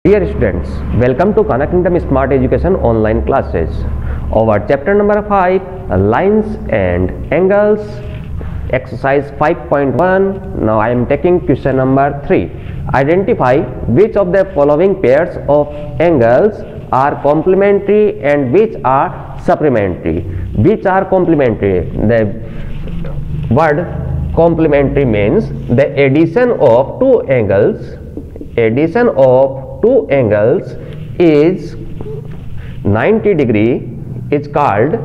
Dear students, welcome to Khan Kingdom Smart Education online classes. Our chapter number 5, lines and angles, exercise 5.1. Now I am taking question number 3. Identify which of the following pairs of angles are complementary and which are supplementary. Which are complementary? The word complementary means the addition of two angles. Addition of two angles is 90 degree is called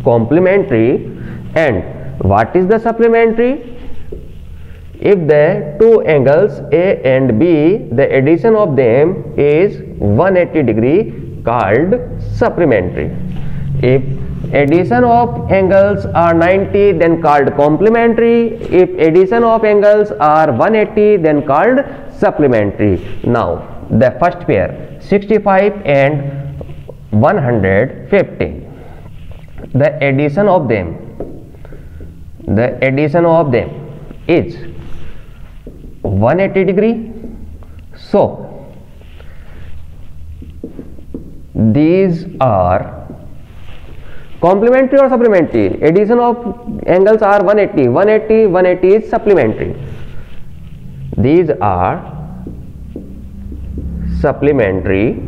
complementary. And what is the supplementary? If the two angles A and B, the addition of them is 180 degree, called supplementary. If addition of angles are 90, then called complementary. If addition of angles are 180, then called supplementary. Now the first pair 65 and 115, the addition of them is 180 degree. So these are complementary or supplementary? Addition of angles are 180, 180 is supplementary. These are supplementary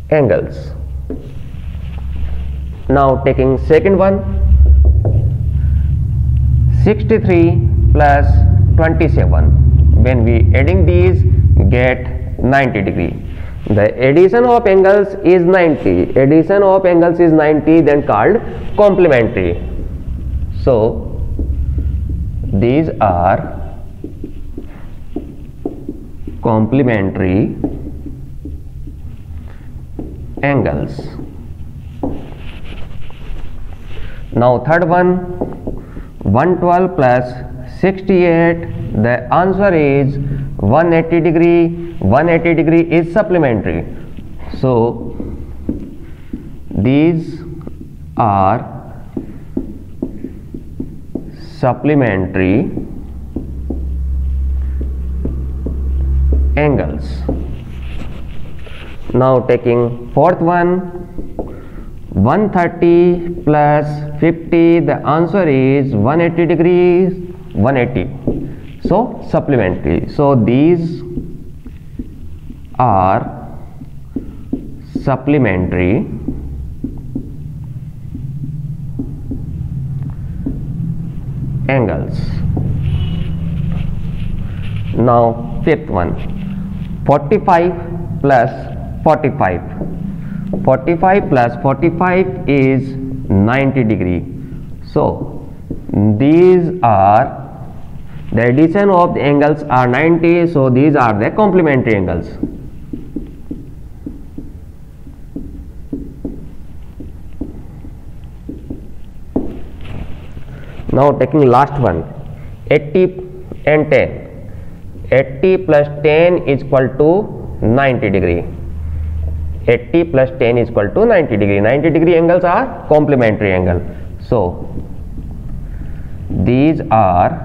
angles. Now taking second one, 63 plus 27. When we adding these, get 90 degree. The addition of angles is 90. Addition of angles is 90, then called complementary. So these are complementary angles. Now third one, 112 plus 68. The answer is 180 degree. 180 degree is supplementary. So these are supplementary angles. Now taking fourth one, 130 plus 50. The answer is 180 degrees. 180. So supplementary. So these are supplementary angles. Now fifth one, 45 plus 45. 45 plus 45 is 90 degree. So these are the addition of the angles are 90. So these are the complementary angles. Now taking last one, 80 and 10. 80 plus 10 is equal to 90 degree. 80 plus 10 is equal to 90 degree. 90 degree angles are complementary angle. So these are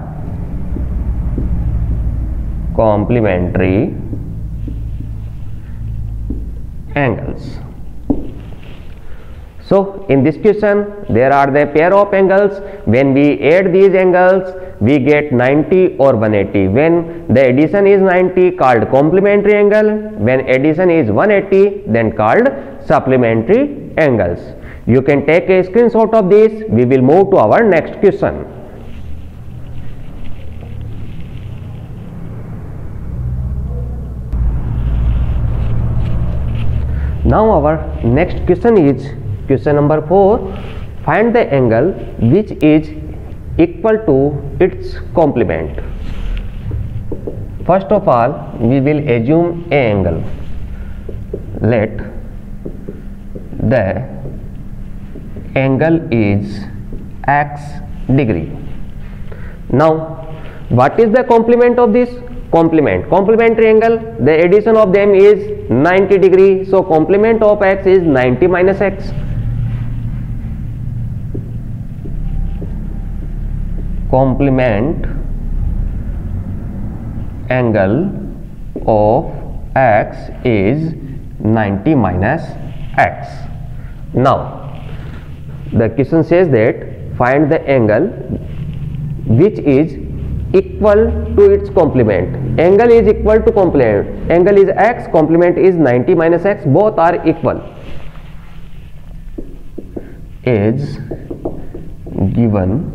complementary angles. So in this question there are the pair of angles. When we add these angles, we get 90 or 180. When the addition is 90, called complementary angle. When addition is 180, then called supplementary angles. You can take a screenshot of this. We will move to our next question. Now our next question is question number 4. Find the angle which is equal to its complement. First of all, we will assume a angle. Let the angle is x degree. Now what is the complement of this? Complementary angle, the addition of them is 90 degree. So complement of x is 90 minus x. complement angle of x is 90 minus x. Now the question says that find the angle which is equal to its complement. Angle is equal to complement. Angle is x, complement is 90 minus x, both are equal. Is given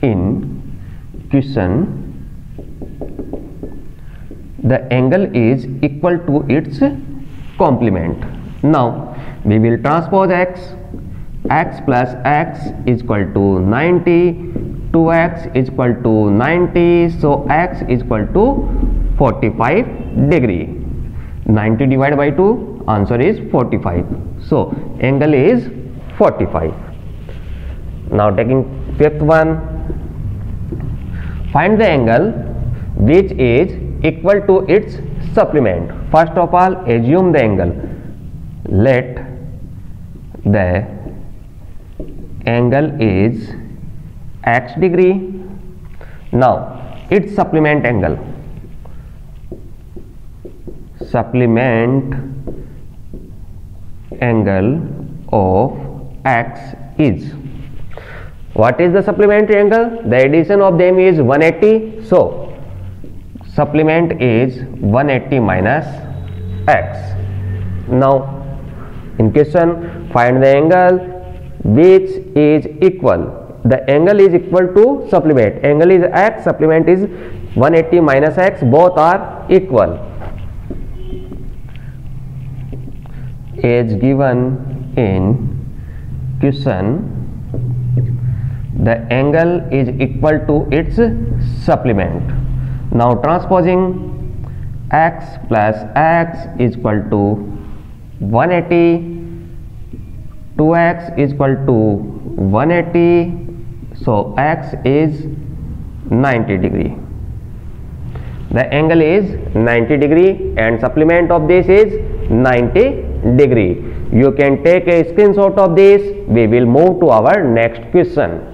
in question, the angle is equal to its complement. Now we will transpose x. X plus x is equal to 90, 2x is equal to 90, so x is equal to 45 degree. 90 divided by 2, answer is 45. So angle is 45. Now taking fifth one, find the angle which is equal to its supplement. First of all, assume the angle. Let the angle is x degree. Now its supplement angle. Supplement angle of x is, what is the supplementary angle? The addition of them is 180, so supplement is 180 minus x. Now in question, find the angle which is equal. The angle is equal to supplement. Angle is x, supplement is 180 minus x, both are equal. As given in question, the angle is equal to its supplement. Now transposing x plus x is equal to 180, 2x is equal to 180, so x is 90 degree. The angle is 90 degree and supplement of this is 90 degree. You can take a screenshot of this. We will move to our next question.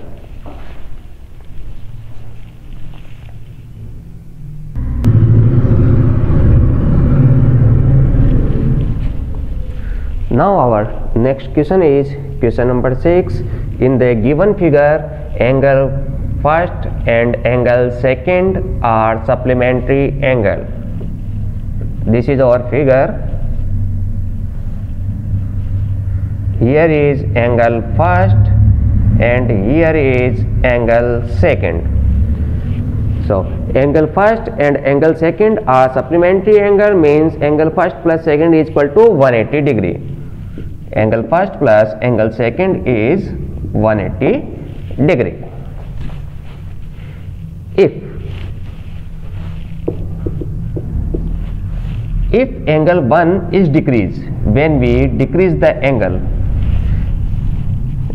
Now our next question is question number 6. In the given figure, angle first and angle second are supplementary angle. This is our figure. Here is angle first and here is angle second. So angle first and angle second are supplementary angle, means angle first plus second is equal to 180 degree. Angle first plus angle second is 180 degree. If angle 1 is decreased, when we decrease the angle,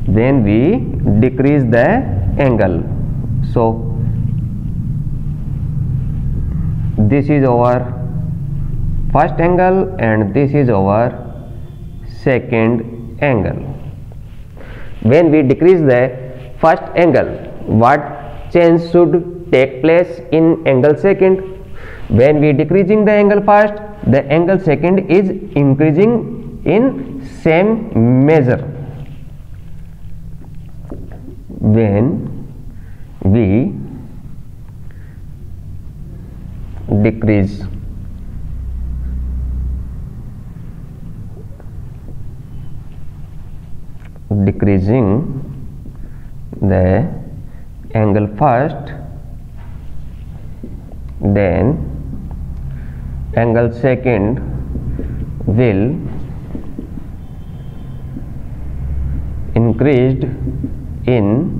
then we decrease the angle. So this is our first angle and this is our second angle. When we decrease the first angle, what change should take place in angle second? When we decreasing the angle first, the angle second is increasing in same measure. When we decreasing the angle first, then angle second will increased in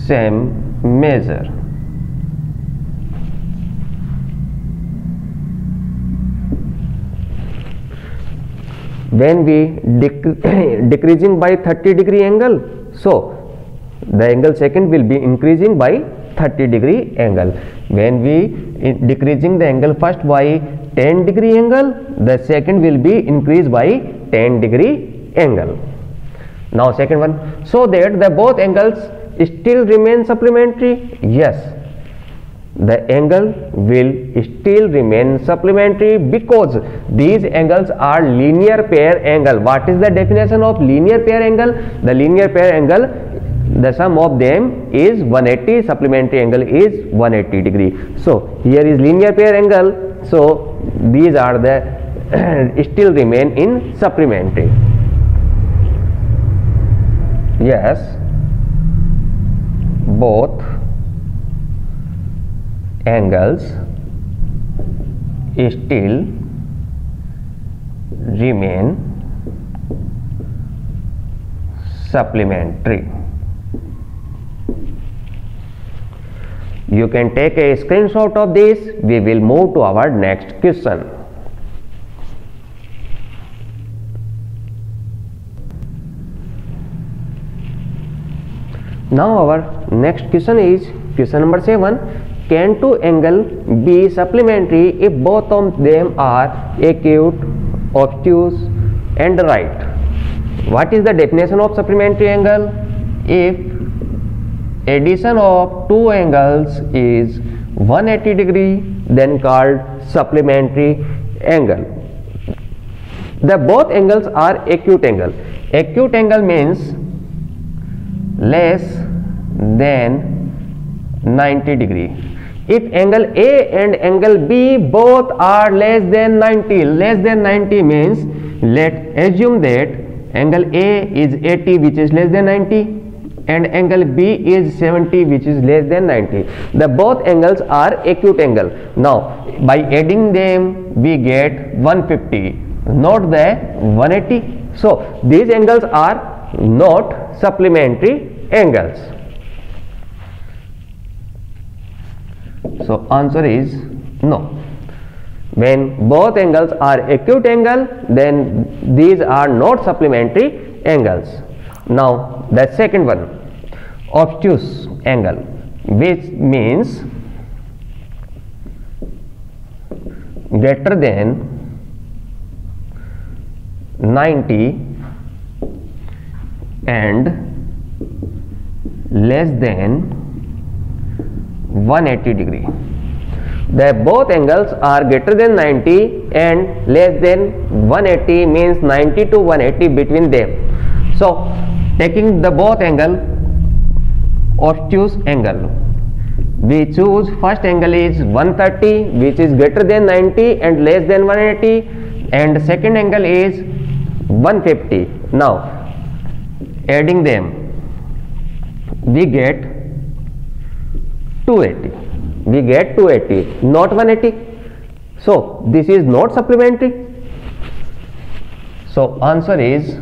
same measure. When we decreasing by 30 degree angle, so the angle second will be increasing by 30 degree angle. When we decreasing the angle first by 10 degree angle, the second will be increased by 10 degree angle. Now second one, so that the both angles still remain supplementary. Yes, the angle will still remain supplementary because these angles are linear pair angle. What is the definition of linear pair angle? The linear pair angle, the sum of them is 180, supplementary angle is 180 degree. So here is linear pair angle, so these are the still remain in supplementary. Yes, both angles still remain supplementary. You can take a screenshot of this. We will move to our next question. Now our next question is question number 7. Can two angles be supplementary if both of them are acute, obtuse and right? What is the definition of supplementary angle? If addition of two angles is 180 degree, then called supplementary angle. The both angles are acute angle. Acute angle means less than 90 degree. If angle A and angle B both are less than 90, less than 90 means let assume that angle A is 80 which is less than 90 and angle B is 70 which is less than 90. The both angles are acute angle. Now by adding them we get 150, not the 180. So these angles are not supplementary angles. So answer is no. When both angles are acute angle, then these are not supplementary angles. Now the second one, obtuse angle, which means greater than 90 and less than 180 degree. The both angles are greater than 90 and less than 180 means 90 to 180 between them. So taking the both angle, obtuse angle, we choose first angle is 130 which is greater than 90 and less than 180 and second angle is 150. Now adding them we get 280. We get 280, not 180. So this is not supplementary. So answer is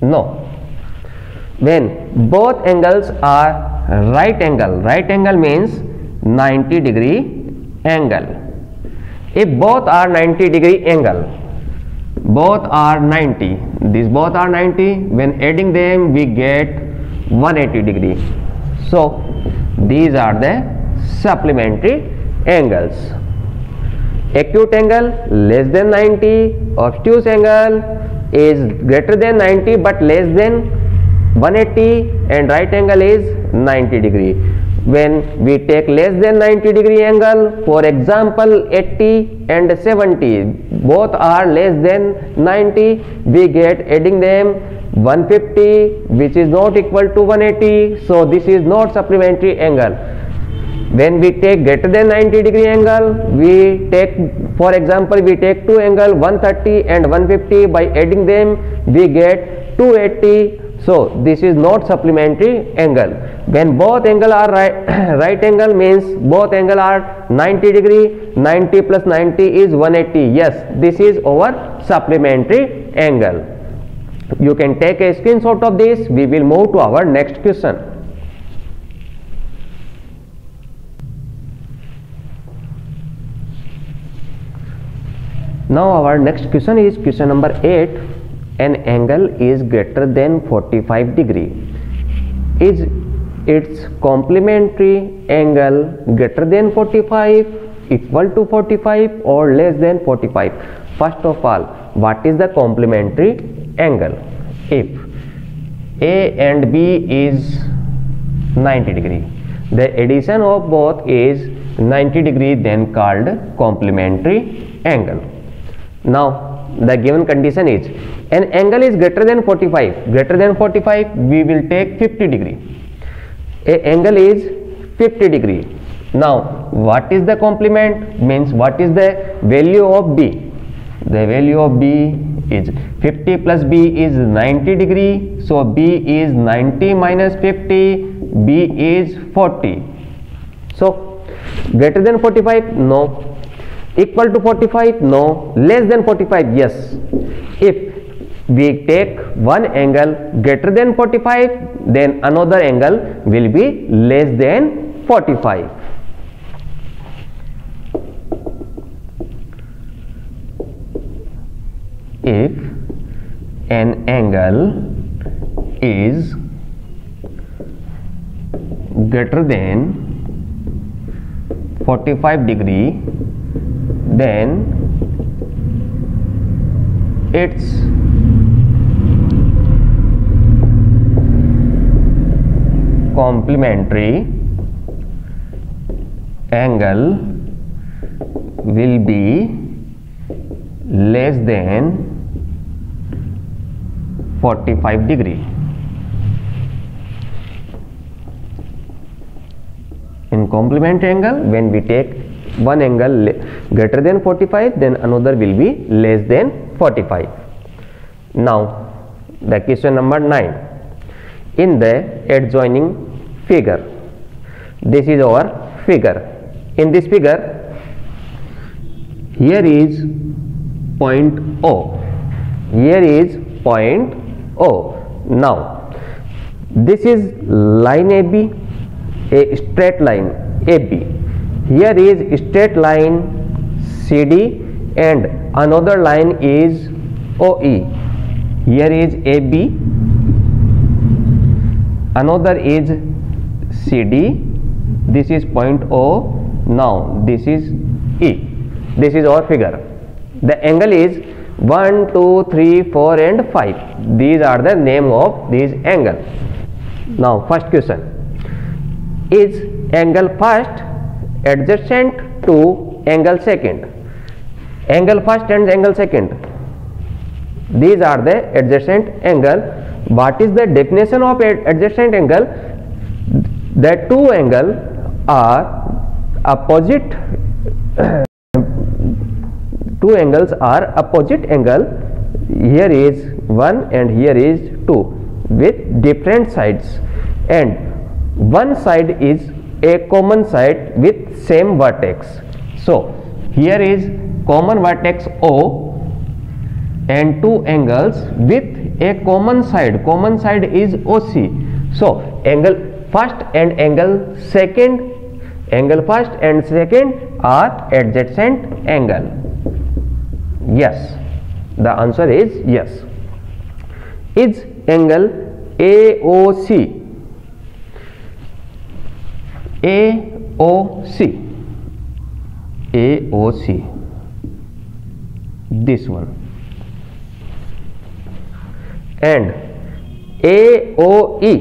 no. When both angles are right angle means 90 degree angle. If both are 90 degree angle, both are 90, these both are 90, when adding them we get 180 degree. So these are the supplementary angles. Acute angle less than 90, obtuse angle is greater than 90 but less than 180 and right angle is 90 degree. When we take less than 90 degree angle, for example 80 and 70, both are less than 90, we get adding them 150 which is not equal to 180. So this is not supplementary angle. When we take greater than 90 degree angle, we take, for example, we take two angle 130 and 150, by adding them we get 280. So this is not supplementary angle. When both angle are right angle means both angle are 90 degree, 90 plus 90 is 180. Yes, this is our supplementary angle. You can take a screenshot of this. We will move to our next question. Now our next question is question number 8. An angle is greater than 45 degree. Is its complementary angle greater than 45, equal to 45 or less than 45? First of all, what is the complementary angle? If A and B is 90 degree, the addition of both is 90 degree, then called complementary angle. Now the given condition is an angle is greater than 45. Greater than 45, we will take 50 degree. A angle is 50 degree. Now what is the complement? Means what is the value of B? The value of B is 50 plus B is 90 degree. So B is 90 minus 50. B is 40. So greater than 45? No. Equal to 45? No. Less than 45? Yes. If we take one angle greater than 45, then another angle will be less than 45. If an angle is greater than 45 degree, then its complementary angle will be less than 45 degree. In complementary angle, when we take one angle greater than 45, then another will be less than 45. Now the question number 9. In the adjoining figure, this is our figure. In this figure, here is point O. Here is point O. Now this is line AB, a straight line AB. Here is straight line CD and another line is OE. Here is AB, another is CD. This is point O. Now this is E. This is our figure. The angle is 1, 2, 3, 4 and 5. These are the name of these angles. Now first question. Is angle first adjacent to angle second? Angle first and angle second, these are the adjacent angle. What is the definition of adjacent angle? The two angles are opposite. Two angles are opposite angle. Here is 1 and here is 2 with different sides, and one side is a common side with same vertex. So here is common vertex O and two angles with a common side. Common side is OC. So angle first and angle second are adjacent angle. Yes, the answer is yes. Is angle AOC this one, and AOE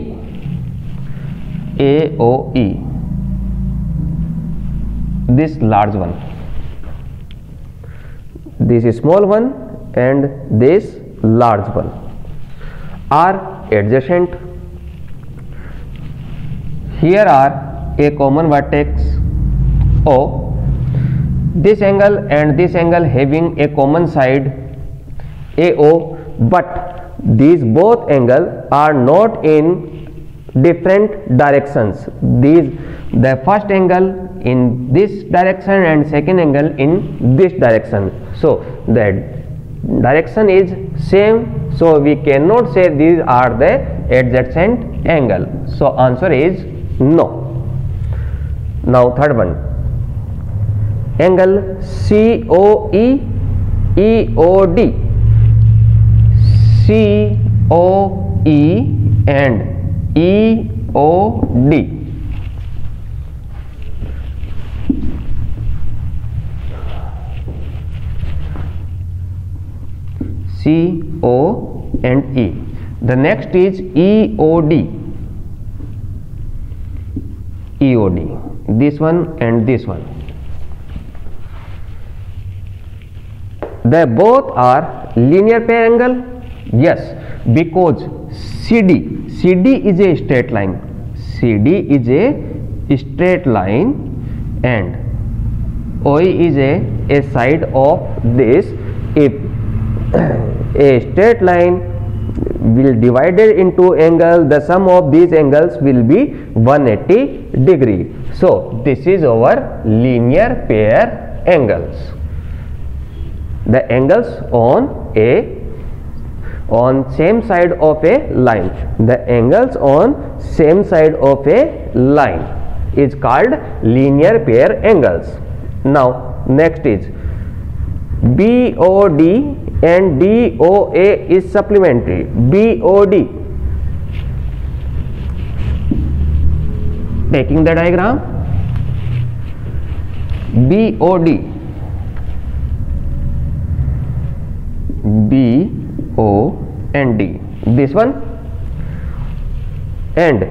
this large one, this is small one and this large one are adjacent. Here are a common vertex O. This angle and this angle having a common side AO, but these both angles are not in different directions. The first angle in this direction and second angle in this direction. So the direction is same. So we cannot say these are the adjacent angle. So answer is no. Now third one, angle COE EOD. COE and EOD. CO and E. The next is EOD. this one and this one. They both are linear pair angle. Yes, because CD is a straight line. CD is a straight line and OE is a side of this. If a straight line will divided into angle, the sum of these angles will be 180 degree. So this is our linear pair angles. The angles on same side of a line. The angles on same side of a line is called linear pair angles. Now next is BOD and DOA is supplementary. BOD, taking the diagram, BOD, B, O and D, this one, and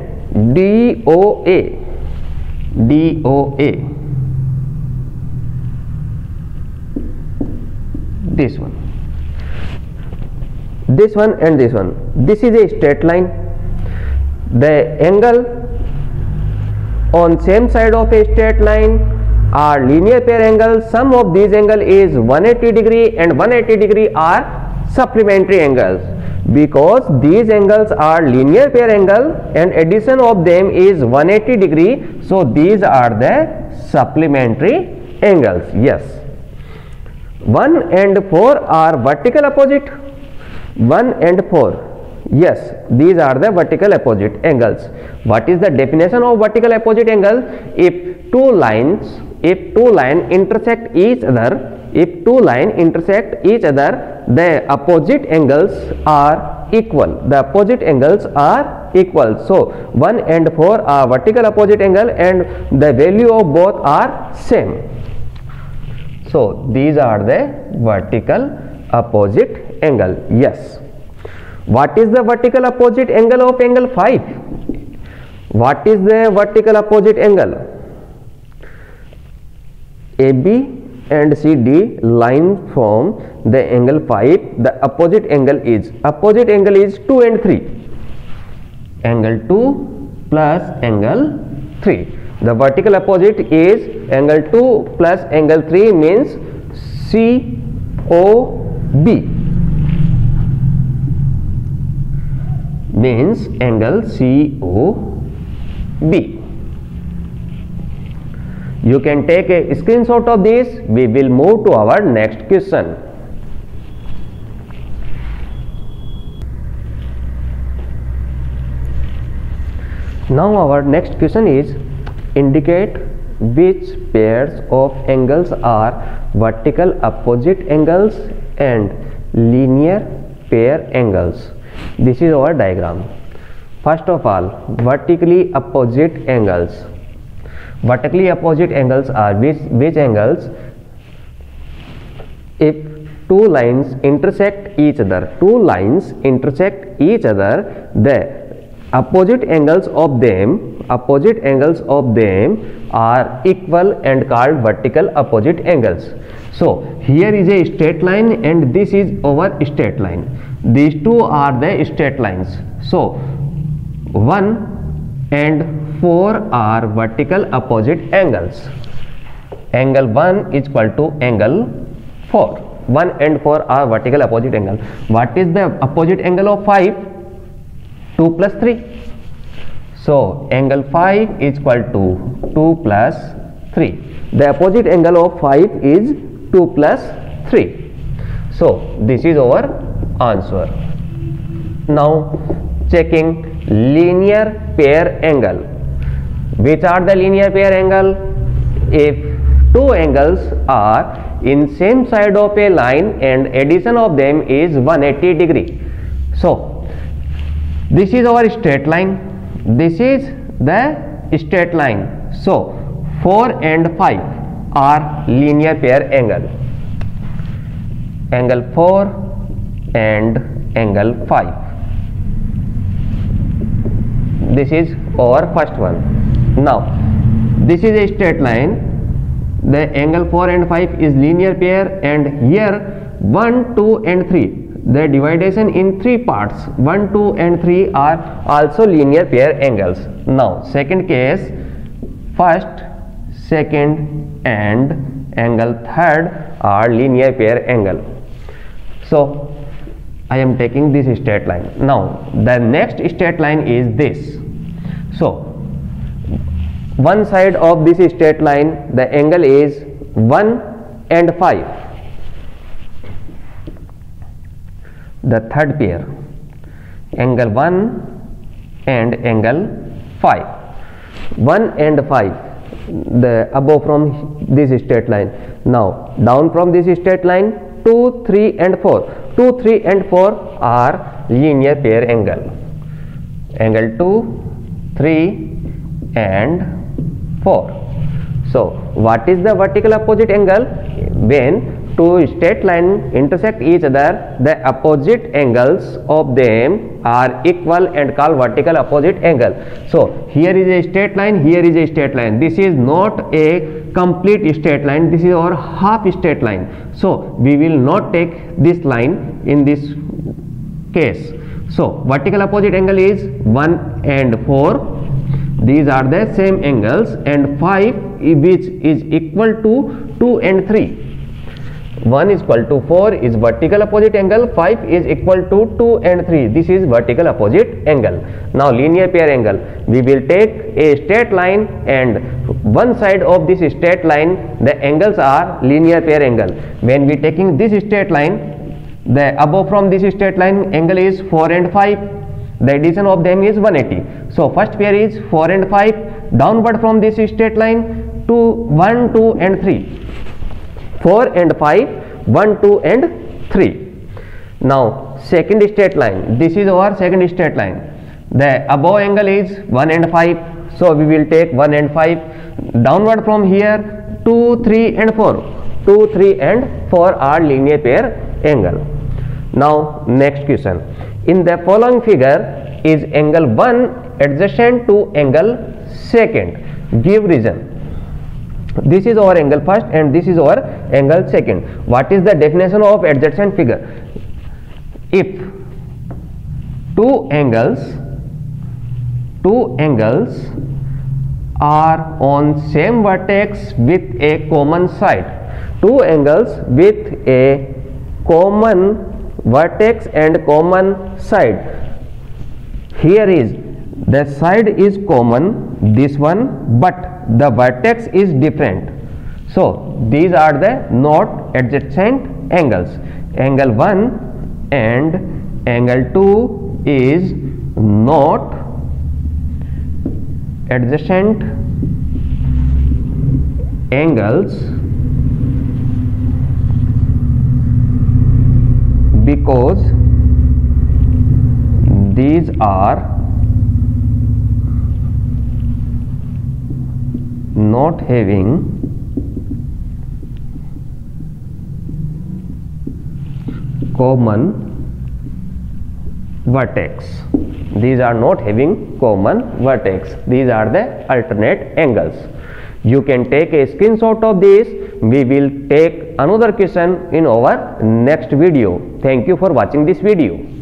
DOA, DOA, this one, this one and this one. This is a straight line. The angle on same side of a straight line are linear pair angles. Sum of these angle is 180 degree and 180 degree are supplementary angles. Because these angles are linear pair angle and addition of them is 180 degree, so these are the supplementary angles. Yes, 1 and 4 are vertical opposite. 1 and 4, yes, these are the vertical opposite angles. What is the definition of vertical opposite angle? If two lines intersect each other, the opposite angles are equal. The opposite angles are equal. So 1 and 4 are vertical opposite angle and the value of both are same. So these are the vertical opposite angle. Yes. What is the vertical opposite angle of angle 5? What is the vertical opposite angle? AB and CD line from the angle 5. The opposite angle is 2 and 3. Angle 2 plus angle 3. The vertical opposite is angle 2 plus angle 3 means COB. Means angle COB. You can take a screenshot of this. We will move to our next question. Now our next question is, indicate which pairs of angles are vertical opposite angles and linear pair angles. This is our diagram. First of all, vertically opposite angles. Vertically opposite angles are which angles? If two lines intersect each other, the opposite angles of them are equal and called vertical opposite angles. So here is a straight line and this is our straight line. These two are the straight lines. So 1 and 4 are vertical opposite angles. Angle 1 is equal to angle 4. 1 and 4 are vertical opposite angle. What is the opposite angle of 5? 2 plus 3. So angle 5 is equal to 2 plus 3. The opposite angle of 5 is 2 plus 3. So this is our answer. Now checking linear pair angle. Which are the linear pair angle? If two angles are in same side of a line and addition of them is 180 degree. So this is our straight line. This is the straight line. So 4 and 5 are linear pair angle. Angle 4 and angle 5. This is our first one. Now this is a straight line. The angle 4 and 5 is linear pair, and here 1, 2 and 3, the dividation in 3 parts, 1, 2 and 3 are also linear pair angles. Now second case, first, second and angle third are linear pair angle. So I am taking this straight line. Now the next straight line is this. So one side of this straight line, the angle is 1 and 5. The third pair, angle 1 and angle 5. 1 and 5, the above from this straight line. Now down from this straight line, 2, 3 and 4. 2, 3 and 4 are linear pair angle. Angle 2, 3 and 4. So what is the vertical opposite angle? When two straight lines intersect each other, the opposite angles of them are equal and called vertical opposite angle. So here is a straight line, here is a straight line. This is not a complete straight line, this is our half straight line. So we will not take this line in this case. So vertical opposite angle is 1 and 4. These are the same angles, and 5 which is equal to 2 and 3. 1 is equal to 4 is vertical opposite angle, 5 is equal to 2 and 3. This is vertical opposite angle. Now linear pair angle, we will take a straight line, and one side of this straight line the angles are linear pair angle. When we taking this straight line, the above from this straight line angle is 4 and 5. The addition of them is 180. So first pair is 4 and 5. Downward from this straight line to 1, 2 and 3. 4 and 5, 1, 2 and 3. Now second straight line, this is our second straight line. The above angle is 1 and 5. So we will take 1 and 5. Downward from here, 2, 3 and 4. 2, 3 and 4 are linear pair angle. Now next question. In the following figure, is angle 1 adjacent to angle second? Give reason. This is our angle first and this is our angle second. What is the definition of adjacent figure? If two angles are on same vertex with a common side. Two angles with a common vertex and common side. Here is the side is common, this one, but the vertex is different. So these are the not adjacent angles. Angle 1 and angle 2 is not adjacent angles because these are not having common vertex. These are not having common vertex. These are the alternate angles. You can take a screenshot of this. We will take another question in our next video. Thank you for watching this video.